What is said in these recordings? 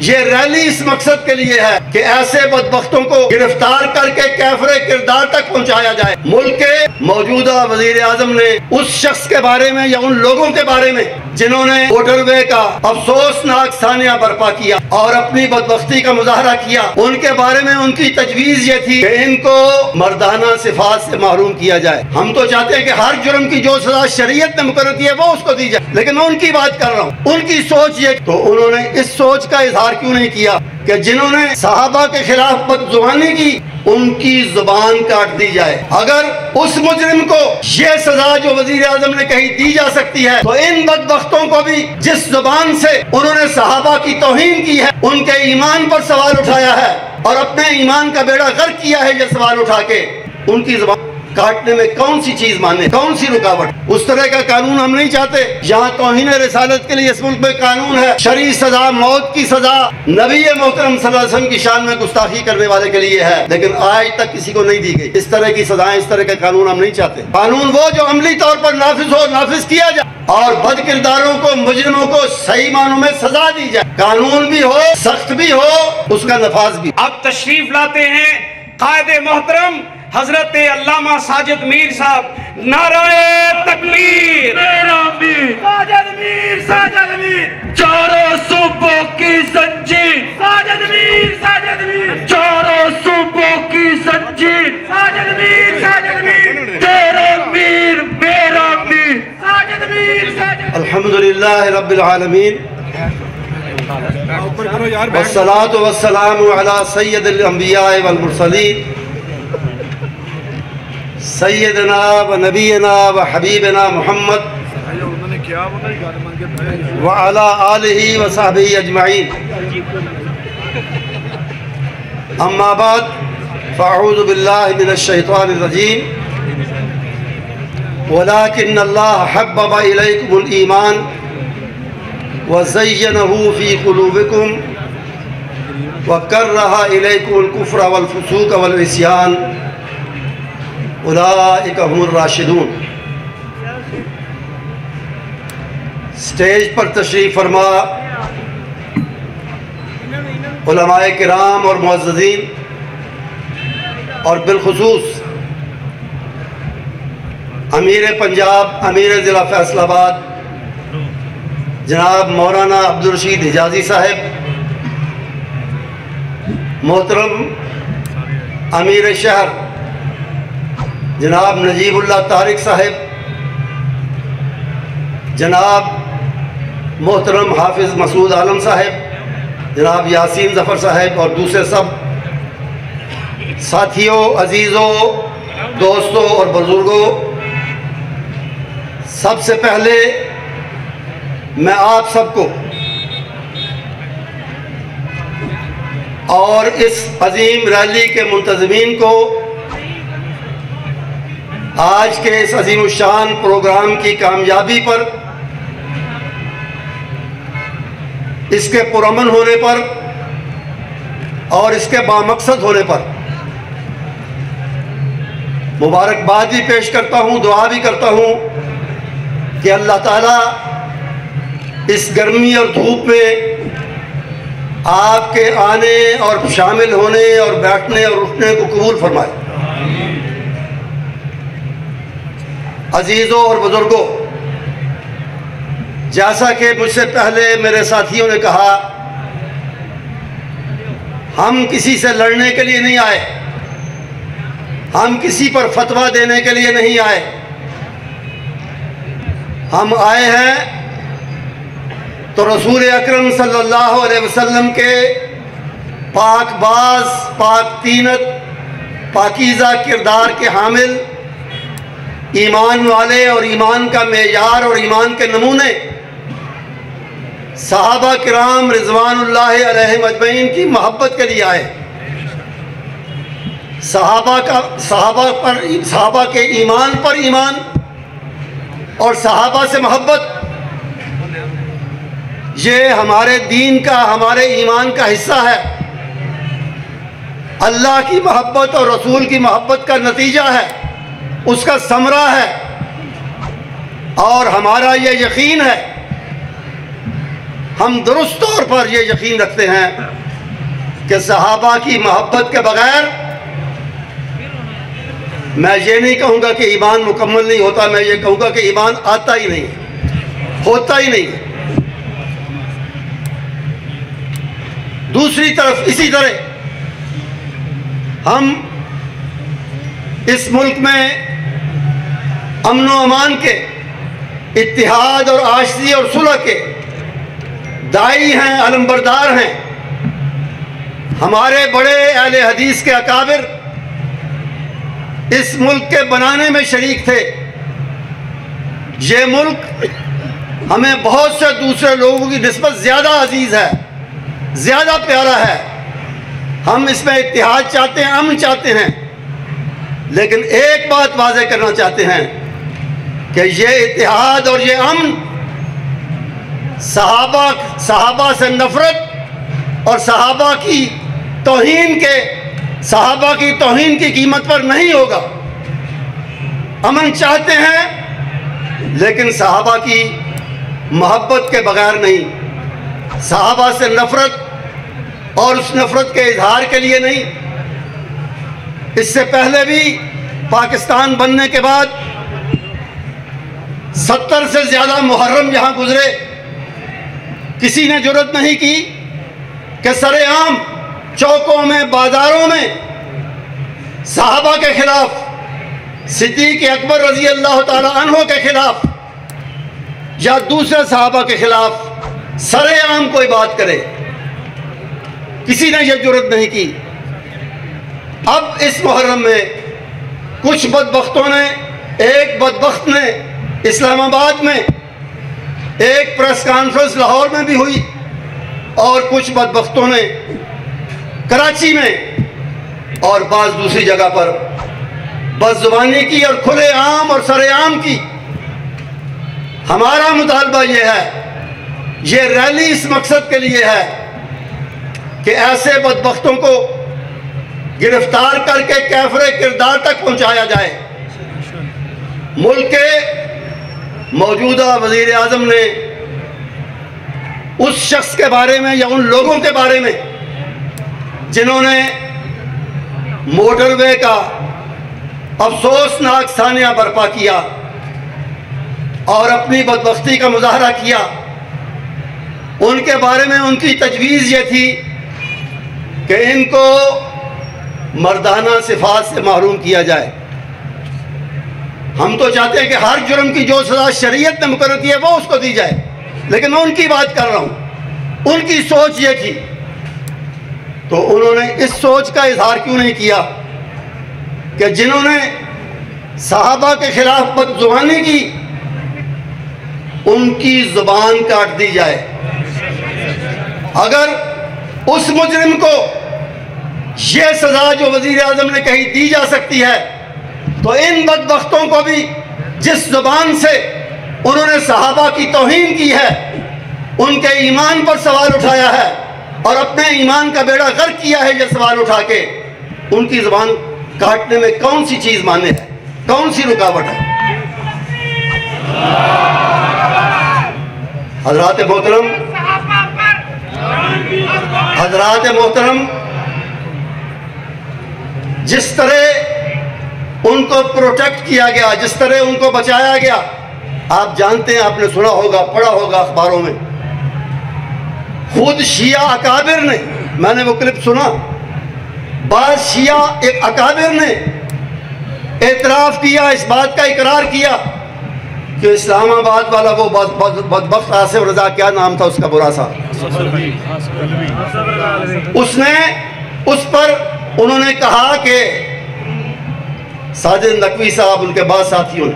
ये रैली इस मकसद के लिए है कि ऐसे बदबख्तों को गिरफ्तार करके कैफरे किरदार तक पहुंचाया जाए। मुल्क के मौजूदा वजीर आजम ने उस शख्स के बारे में या उन लोगों के बारे में जिन्होंने मोटरवे का अफसोसनाक सानिया बर्पा किया और अपनी बदबख्ती का मुजाहरा किया, उनके बारे में उनकी तजवीज़ ये थी कि इनको मर्दाना सिफात से महरूम किया जाए। हम तो चाहते हैं कि हर जुर्म की जो सजा शरीयत ने मुकर्रर की है वो उसको दी जाए, लेकिन मैं उनकी बात कर रहा हूँ। उनकी सोच ये, तो उन्होंने इस सोच का इजहार क्यों नहीं किया कि जिन्होंने सहाबा के खिलाफ बदजुबानी की उनकी जुबान काट दी जाए। अगर उस मुजरिम को ये सजा जो वजीर आजम ने कही दी जा सकती है, तो इन बदबख्तों को भी जिस जुबान से उन्होंने सहाबा की तौहीन की है, उनके ईमान पर सवाल उठाया है और अपने ईमान का बेड़ा गर्क किया है, ये सवाल उठा के उनकी जुबान काटने में कौन सी चीज माने, कौन सी रुकावट? उस तरह का कानून हम नहीं चाहते। यहाँ तौहीन रिसालत के लिए इस मुल्क में कानून है, शरई सजा, मौत की सजा नबी मोहतरम सल्लल्लाहु अलैहि वसल्लम की शान में गुस्ताखी करने वाले के लिए है, लेकिन आज तक किसी को नहीं दी गई। इस तरह की सजाएं, इस तरह का कानून हम नहीं चाहते। कानून वो जो अमली तौर पर नाफिज हो, नाफिज किया जाए और बद किरदारों को, मुजरिमों को सही मानों में सजा दी जाए। कानून भी हो, सख्त भी हो, उसका नफाज भी। अब तशरीफ लाते हैं कायदे मोहतरम हजरत अल्लामा साजिद मीर साहब। नाराए तकबीर, साजिद मीर, साजिद मीर, चारों सूबों की जंजीर, साजिद मीर, साजिद मीर, चारों सूबों की जंजीर, साजिद मीर, साजिद मीर, तेरे मीर मेरा मीर, साजिद मीर, साजिद। अल्हम्दुलिल्लाह रब्बिल आलमीन, वस्सलातु वस्सलामु अला सय्यदिल अंबिया वल मुरसलीन सैयदना व नबीना व हबीबना मोहम्मद व अला आलिहि व सहबिही अजमईन। अम्मा बाद फ़अऊज़ु बिल्लाहि मिनश शैतानिर रजीम। वलाकिन्नल्लाह हब्बब इलैकुमुल ईमान व ज़य्यनहु फ़ी क़ुलूबिकुम व कररहा इलैकुमुल कुफ़्र वल फ़ुसूक़ वल इस्यान उलाइका हुमुर राशिदून। स्टेज पर तशरीफ़ फरमा उलमाए किराम और मुअज़्ज़ज़ीन और बिलखुसूस अमीर पंजाब, अमीर ज़िला फैसलाबाद जनाब मौलाना अब्दुल रशीद हिजाज़ी साहब, मोहतरम अमीर शहर जनाब नजीबुल्लाह तारिक साहब, जनाब मोहतरम हाफिज़ मसूद आलम साहब, जनाब यासीन ज़फ़र साहब और दूसरे सब साथियों, अजीज़ों, दोस्तों और बुज़ुर्गों, सबसे पहले मैं आप सबको और इस अजीम रैली के मुंतज़मीन को आज के इस अजीमुशान प्रोग्राम की कामयाबी पर, इसके पुरअमन होने पर और इसके बामकसद होने पर मुबारकबाद भी पेश करता हूँ, दुआ भी करता हूँ कि अल्लाह ताला इस गर्मी और धूप में आपके आने और शामिल होने और बैठने और उठने को कबूल फरमाए। अजीज़ों और बुज़ुर्गों, जैसा कि मुझसे पहले मेरे साथियों ने कहा, हम किसी से लड़ने के लिए नहीं आए, हम किसी पर फतवा देने के लिए नहीं आए। हम आए हैं तो रसूल अकरम सल्लल्लाहु अलैहि वसल्लम के पाकबाज, पाकतीनत, पाकीज़ा किरदार के हामिल, ईमान वाले और ईमान का मेयार और ईमान के नमूने सहाबा किराम रिज़वानुल्लाह अलैहिम अजमईन की मोहब्बत के लिए आए। सहाबा के ईमान पर ईमान और सहाबा से मोहब्बत, ये हमारे दीन का, हमारे ईमान का हिस्सा है। अल्लाह की मोहब्बत और रसूल की मोहब्बत का नतीजा है, उसका समरा है। और हमारा ये यकीन है, हम दुरुस्त तौर पर ये यकीन रखते हैं कि सहाबा की मोहब्बत के बगैर, मैं ये नहीं कहूँगा कि ईमान मुकम्मल नहीं होता, मैं ये कहूँगा कि ईमान आता ही नहीं, होता ही नहीं। दूसरी तरफ इसी तरह हम इस मुल्क में अमन व अमान के, इत्तिहाद और आशती और सुलह के दाई हैं, अलमबरदार हैं। हमारे बड़े अहले हदीस के अकाबिर इस मुल्क के बनाने में शरीक थे। ये मुल्क हमें बहुत से दूसरे लोगों की निस्बत ज़्यादा अजीज़ है, ज़्यादा प्यारा है। हम इसमें इत्तिहाद चाहते हैं, अमन चाहते हैं, लेकिन एक बात वाज़ेह करना चाहते हैं कि ये इत्तिहाद और ये अमन सहाबा से नफरत और सहाबा की तौहीन की कीमत पर नहीं होगा। अमन चाहते हैं लेकिन सहाबा की मोहब्बत के बगैर नहीं, सहाबा से नफरत और उस नफरत के इजहार के लिए नहीं। इससे पहले भी पाकिस्तान बनने के बाद 70 से ज़्यादा मुहर्रम जहाँ गुजरे, किसी ने जुर्रत नहीं की कि सरेआम चौकों में, बाज़ारों में सहाबा के खिलाफ, सिद्दीक़ अकबर रज़ी अल्लाह ताला अन्हो के खिलाफ या दूसरे सहाबा के खिलाफ सरेआम कोई बात करे। किसी ने यह जुर्रत नहीं की। अब इस मुहर्रम में कुछ बदबख्तों ने, एक बदबख्त ने इस्लामाबाद में एक प्रेस कॉन्फ्रेंस लाहौर में भी हुई और कुछ बदबख्तों ने कराची में और बाज़ दूसरी जगह पर बदजुबानी की और खुलेआम और सरेआम की। हमारा मुतालबा ये है, ये रैली इस मकसद के लिए है कि ऐसे बदबख्तों को गिरफ्तार करके कैफरे किरदार तक पहुंचाया जाए। मुल्क के मौजूदा वज़ीर आज़म ने उस शख्स के बारे में या उन लोगों के बारे में जिन्होंने मोटरवे का अफसोसनाक सानिया बर्पा किया और अपनी बदबख्ती का मुजाहरा किया, उनके बारे में उनकी तजवीज़ ये थी कि इनको मर्दाना सिफात से महरूम किया जाए। हम तो चाहते हैं कि हर जुर्म की जो सज़ा शरीयत ने मुकर्रर की है वो उसको दी जाए, लेकिन मैं उनकी बात कर रहा हूँ। उनकी सोच ये थी, तो उन्होंने इस सोच का इजहार क्यों नहीं किया कि जिन्होंने सहाबा के खिलाफ बदजुबानी की उनकी जुबान काट दी जाए। अगर उस मुजरिम को ये सज़ा जो वज़ीर आज़म ने कही दी जा सकती है, तो इन बदबख्तों को भी जिस जुबान से उन्होंने सहाबा की तौहीन की है, उनके ईमान पर सवाल उठाया है और अपने ईमान का बेड़ा गर्क किया है, ये सवाल उठा के उनकी जुबान काटने में कौन सी चीज़ माने है, कौन सी रुकावट है? हज़रात मोहतरम, जिस तरह उनको प्रोटेक्ट किया गया, जिस तरह उनको बचाया गया, आप जानते हैं, आपने सुना होगा, पढ़ा होगा अखबारों में। खुद शिया अकाबिर ने, मैंने वो क्लिप सुना, बाज़ शिया एक अकाबिर ने एतराफ़ किया, इस बात का इकरार किया कि इस्लामाबाद वाला वो बदबख्त आसिफ रज़ा, क्या नाम था उसका बुरा सा, उसने उस पर उन्होंने कहा कि साजिद नकवी साहब, उनके बाद साथियों ने,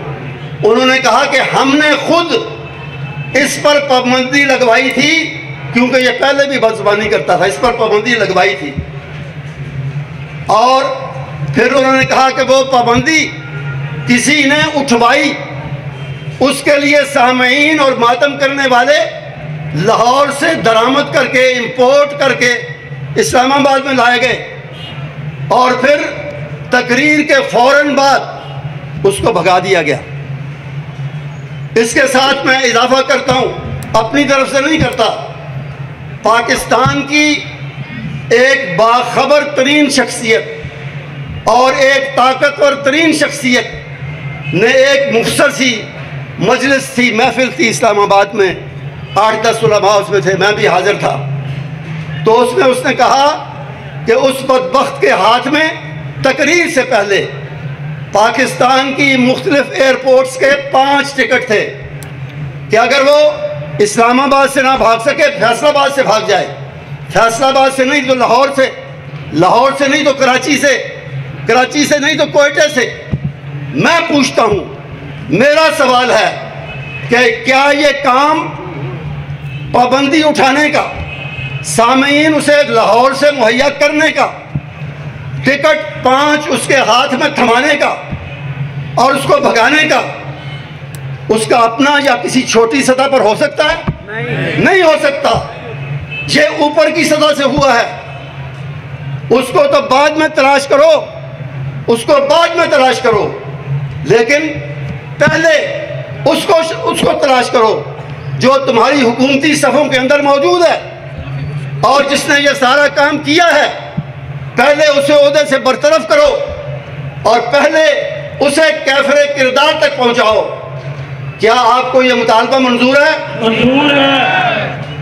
उन्होंने कहा कि हमने खुद इस पर पाबंदी लगवाई थी, क्योंकि ये पहले भी बदजुबानी करता था, इस पर पाबंदी लगवाई थी। और फिर उन्होंने कहा कि वो पाबंदी किसी ने उठवाई, उसके लिए सामईन और मातम करने वाले लाहौर से दरामद करके, इंपोर्ट करके इस्लामाबाद में लाए गए और फिर तकरीर के फौरन बाद उसको भगा दिया गया। इसके साथ मैं इजाफा करता हूँ, अपनी तरफ से नहीं करता, पाकिस्तान की एक बाखबर तरीन शख्सियत और एक ताकतवर तरीन शख्सियत ने एक मुख्तसर सी मजलिस थी, महफिल थी इस्लामाबाद में, 8-10 उलमा उसमें थे, मैं भी हाजिर था। तो उसमें उसने कहा कि उस बदबख्त के हाथ में तकरीर से पहले पाकिस्तान की मुख्तलिफ एयरपोर्ट्स के 5 टिकट थे कि अगर वो इस्लामाबाद से ना भाग सके फैसलाबाद से भाग जाए, फैसलाबाद से नहीं तो लाहौर से, लाहौर से नहीं तो कराची से, कराची से नहीं तो कोयटे से। मैं पूछता हूँ, मेरा सवाल है कि क्या ये काम पाबंदी उठाने का, सामीन उसे लाहौर से मुहैया करने का, टिकट 5 उसके हाथ में थमाने का और उसको भगाने का, उसका अपना या किसी छोटी सतह पर हो सकता है? नहीं हो सकता। ये ऊपर की सतह से हुआ है, उसको तो बाद में तलाश करो, उसको बाद में तलाश करो, लेकिन पहले उसको तलाश करो जो तुम्हारी हुकूमती सफ़ों के अंदर मौजूद है और जिसने ये सारा काम किया है। पहले उसे ओहदे से बरतरफ करो और पहले उसे कैफरे किरदार तक पहुंचाओ। क्या आपको ये मुतालबा मंजूर है? मंजूर है।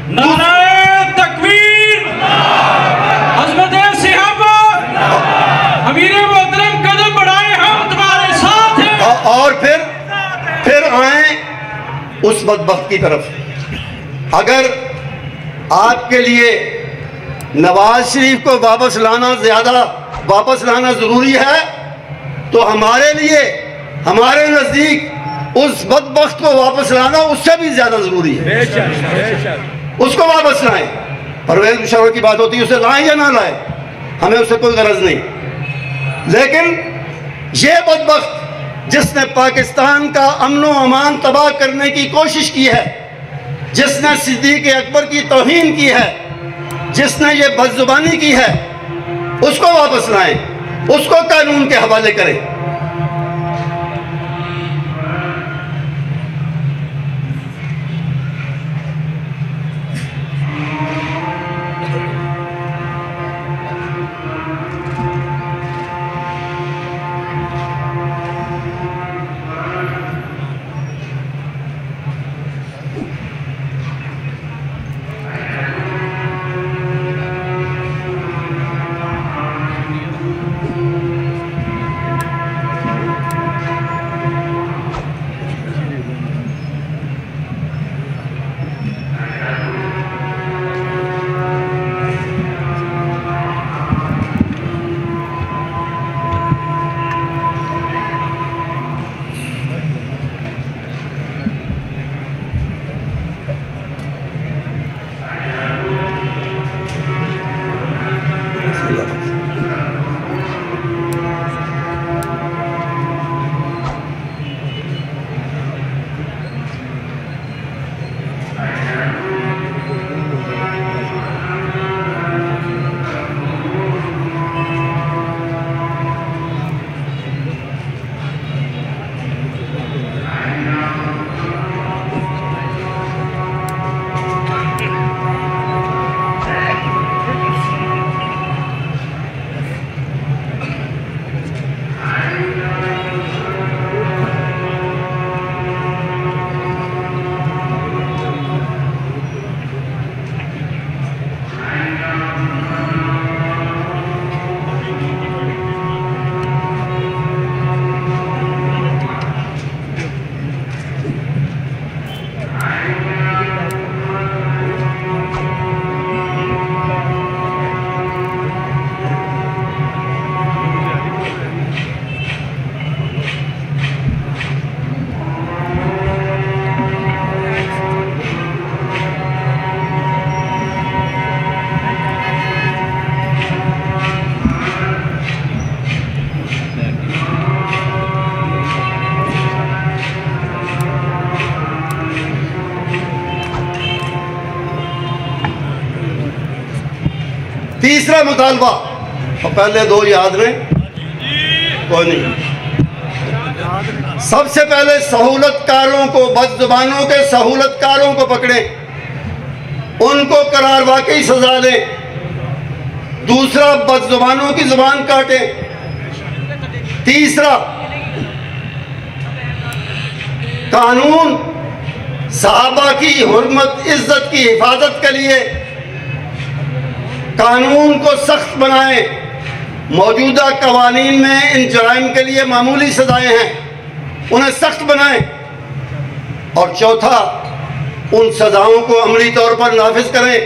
नारे तकबीर, अज़मत सिहाबा, अमीरे मोहतरम कदम बढ़ाए, हम तुम्हारे साथ हैं। और फिर आए उस बदबख्त की तरफ। अगर आपके लिए नवाज शरीफ को वापस लाना ज़रूरी है तो हमारे लिए, हमारे नज़दीक उस बदबख्त को वापस लाना उससे भी ज़्यादा ज़रूरी है। उसको वापस लाएं। परवेज़ मुशर्रफ की बात होती है, उसे लाएं या ना लाएं, हमें उससे कोई गरज नहीं। लेकिन ये बदबख्त जिसने पाकिस्तान का अमन व अमान तबाह करने की कोशिश की है, जिसने सिद्दीक़ अकबर की तौहीन की है, जिसने ये बदजुबानी की है, उसको वापस लाएं, उसको कानून के हवाले करें। तीसरा मुतालबा, और पहले 2 याद रहे, कोई नहीं। सबसे पहले सहूलतकारों को, बदजुबानों के सहूलतकारों को पकड़े। उनको करार वाकई सजा दें। दूसरा, बदजुबानों की जुबान काटें। तीसरा, कानून सहाबा की हुर्मत इज्जत की हिफाजत के लिए कानून को सख्त बनाएं। मौजूदा कवानीन में इन जराइम के लिए मामूली सजाएं हैं, उन्हें सख्त बनाएं। और चौथा, उन सजाओं को अमली तौर पर नाफिज करें।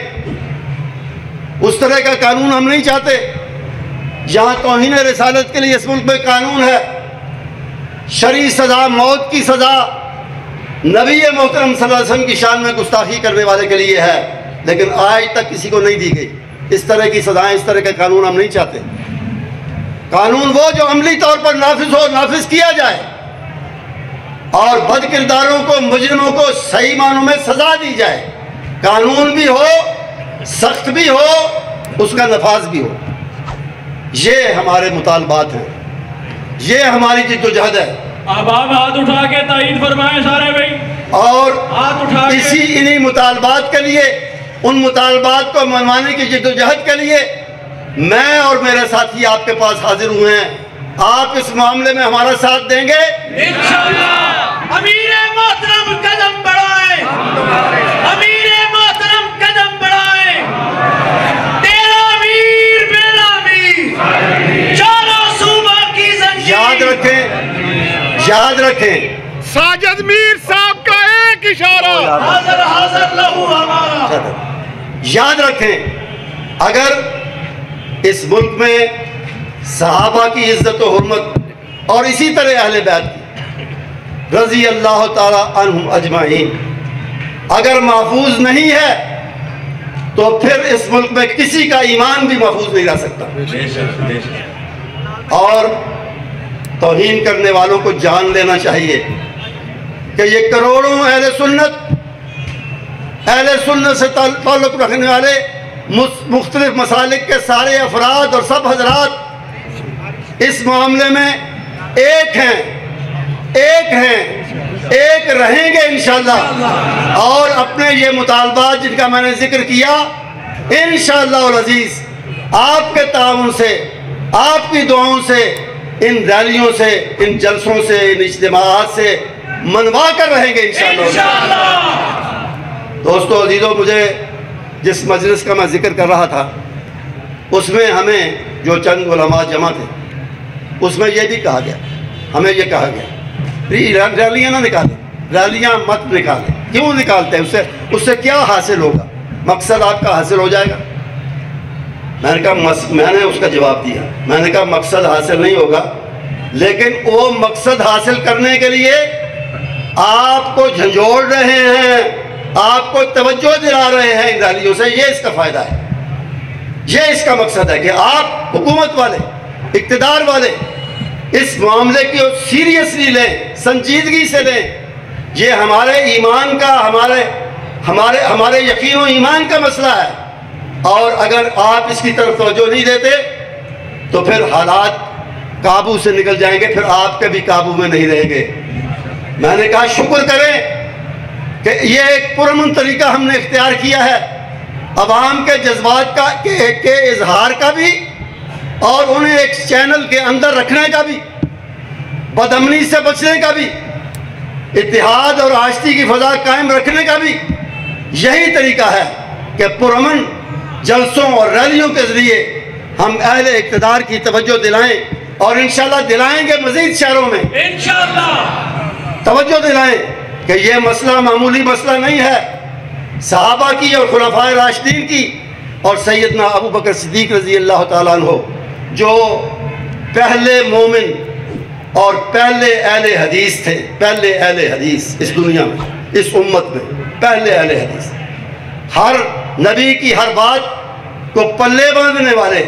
उस तरह का कानून हम नहीं चाहते। जहाँ तौहीन रिसालत के लिए इस मुल्क में कानून है, शरई सजा, मौत की सजा नबी मोहतरम सल्लल्लाहु अलैहि वसल्लम की शान में गुस्ताखी करने वाले के लिए है, लेकिन आज तक किसी को नहीं दी गई। इस तरह की सजाएं, इस तरह का कानून हम नहीं चाहते। कानून वो जो अमली तौर पर नाफिज हो, नाफिज किया जाए और बद किरदारों को, मुजरिमों को सही मानों में सजा दी जाए। कानून भी हो, सख्त भी हो, उसका नफाज भी हो। ये हमारे मुतालबात हैं, ये हमारी जिद्दोजहद है। अब आप हाथ उठा के ताईद फरमाएं सारे भाई, और हाथ उठा के इन्हीं मुतालबात के लिए, उन मुतालबात को मनवाने की जिद्दोजहद के लिए मैं और मेरे साथी आपके पास हाजिर हुए हैं। आप इस मामले में हमारा साथ देंगे इंशाअल्लाह। अमीर मोहतरम कदम बढ़ाएं, अमीर मोहतरम कदम बढ़ाएं। तेरा अमीर मेरा अमीर, चारों सूबा की जंजीर। याद रखें, साजिद मीर साहब का एक इशारा, हाज़िर हाज़िर लहू हमारा। याद रखें, अगर इस मुल्क में सहाबा की इज्जत और हुर्मत और इसी तरह अहले बैत की रज़ी अल्लाह ताला अन्हुम अजमाइन अगर महफूज नहीं है, तो फिर इस मुल्क में किसी का ईमान भी महफूज नहीं रह सकता। और तौहीन करने वालों को जान लेना चाहिए कि ये करोड़ों अहले सुन्नत से ताल्लुक़ रखने वाले मुख्तलिफ मसालिक के सारे अफराद और सब हजरात इस मामले में एक हैं, एक रहेंगे इंशाअल्लाह। और अपने ये मुतालबात जिनका मैंने जिक्र किया, इंशाअल्लाह अल अज़ीज़ आपके ताउन से, आपकी दुआओं से, इन रैलियों से, इन जलसों से, इन इज्तिमाआत से मनवा कर रहेंगे इंशाअल्लाह। दोस्तों अजीज़ों, मुझे जिस मजलिस का मैं जिक्र कर रहा था, उसमें हमें जो चंद उलमा जमा थे, उसमें यह भी कहा गया, हमें यह कहा गया रैलियाँ ना निकालें, रैलियाँ मत निकालें। क्यों निकालते हैं? उससे क्या हासिल होगा? मकसद आपका हासिल हो जाएगा। मैंने उसका जवाब दिया, मैंने कहा मकसद हासिल नहीं होगा, लेकिन वो मकसद हासिल करने के लिए आपको झंझोड़ रहे हैं, आपको तवज्जो दिला रहे हैं इन रैलियों से। ये इसका फ़ायदा है, ये इसका मकसद है कि आप हुकूमत वाले, इक़्तिदार वाले इस मामले की सीरियसली लें, संजीदगी से लें। ये हमारे ईमान का, हमारे यकीन और ईमान का मसला है। और अगर आप इसकी तरफ तवज्जो नहीं देते तो फिर हालात काबू से निकल जाएंगे, फिर आपके भी काबू में नहीं रहेंगे। मैंने कहा शुक्र करें कि ये एक पुरअमन तरीका हमने इख्तियार किया है, अवाम के जज्बात के इजहार का भी, और उन्हें एक चैनल के अंदर रखने का भी, बदअमनी से बचने का भी, इत्तेहाद और आश्ती की फ़ज़ा कायम रखने का भी यही तरीका है कि पुरअमन जलसों और रैलियों के ज़रिए हम अहले इक़्तिदार की तवज्जो दिलाएं, और इंशाअल्लाह दिलाएंगे। मज़ीद शहरों में इंशाअल्लाह तवज्जो दिलाएं कि यह मसला मामूली मसला नहीं है। सहाबा की और खुलफाए राशिदीन की और सैयदना अबू बकर सिद्दीक़ रज़ी अल्लाह ताला अन्हु, जो पहले मोमिन और पहले अहले हदीस थे, पहले अहले हदीस इस दुनिया में, इस उम्मत में पहले अहले हदीस, हर नबी की हर बात को पल्ले बांधने वाले,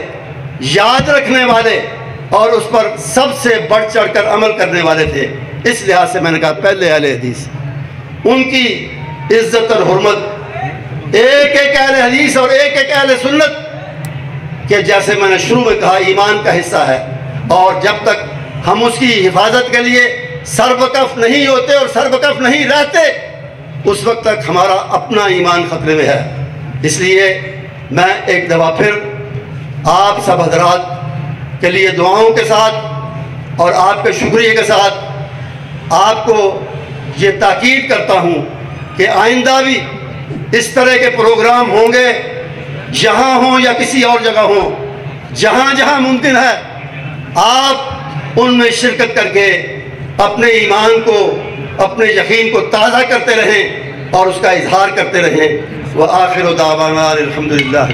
याद रखने वाले और उस पर सबसे बढ़ चढ़ कर अमल करने वाले थे। इस लिहाज से मैंने कहा पहले अहले हदीस, उनकी इज्जत और हुर्मत एक एक अहले हदीस और एक एक अहले सुन्नत के, जैसे मैंने शुरू में कहा, ईमान का हिस्सा है। और जब तक हम उसकी हिफाजत के लिए सरबकफ नहीं होते और सरबकफ नहीं रहते, उस वक्त तक हमारा अपना ईमान खतरे में है। इसलिए मैं एक दफ़ा फिर आप सब हजरात के लिए दुआओं के साथ और आपके शुक्रिया के साथ आपको ये ताकीद करता हूँ कि आइंदा भी इस तरह के प्रोग्राम होंगे, यहाँ हों या किसी और जगह हों, जहाँ जहाँ मुमकिन है आप उनमें शिरकत करके अपने ईमान को, अपने यकीन को ताज़ा करते रहें और उसका इजहार करते रहें। व आखिर दावाना अल्हम्दुलिल्लाह।